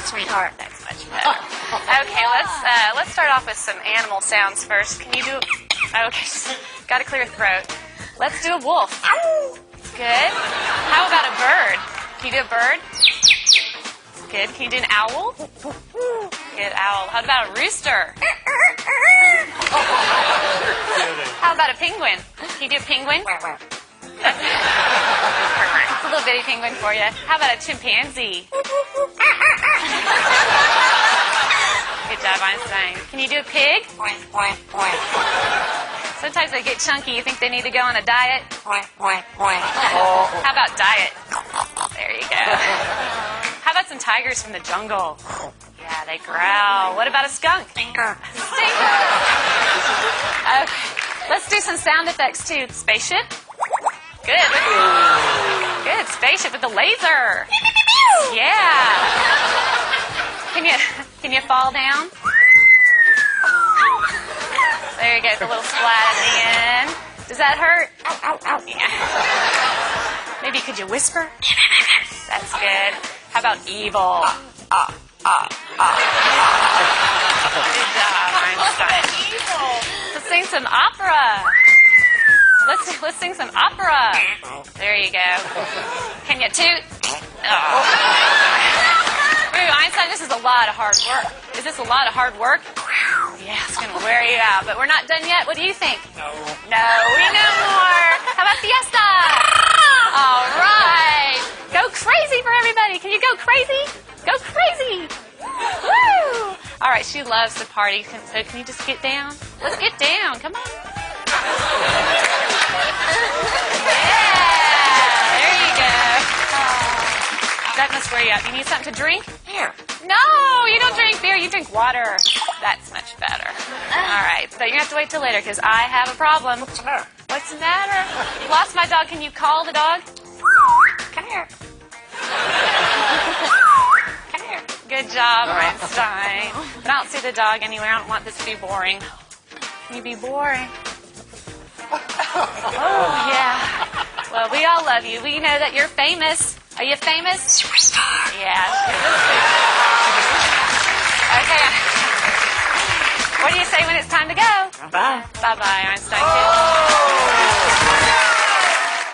sweetheart. That's much better. Okay, let's start off with some animal sounds first. Can you do? Okay, got to clear your throat. Let's do a wolf. Good. How about a bird? Can you do a bird? Good. Can you do an owl? Good, owl. How about a rooster? How about a penguin? Can you do a penguin? That's a little bitty penguin for you. How about a chimpanzee? Good job, Einstein. Can you do a pig? Sometimes they get chunky. You think they need to go on a diet? How about diet? There you go. How about some tigers from the jungle? Yeah, they growl. What about a skunk? Stinker. Okay. Let's do some sound effects too. Spaceship. Good. Good. Spaceship with the laser. Yeah. Can you fall down? There you go. The little splat at the end. Does that hurt? Yeah. Maybe could you whisper? That's good. How about evil? Good job, Einstein. Let's sing some opera. Let's sing some opera. There you go. Can you toot? Oh. Ooh, Einstein, this is a lot of hard work. Is this a lot of hard work? Yeah, it's going to wear you out. But we're not done yet. What do you think? No, we know more. How about fiesta? All right. Go crazy for everybody. Can you go crazy? Go crazy. Woo! All right, she loves to party. So can you just get down? Let's get down. Come on. Yeah, there you go. That must wear you out. You need something to drink? Here. No, you don't drink beer. You drink water. That's much better. All right, so you're going to have to wait till later because I have a problem. What's the matter? What's the matter? You lost my dog. Can you call the dog? Come here. Come here. Good job, Einstein. But I don't see the dog anywhere. I don't want this to be boring. Can you be boring? Oh, yeah. Well, we all love you. We know that you're famous. Are you famous? Superstar. Yeah. Okay. What do you say when it's time to go? Bye. Bye-bye, Einstein.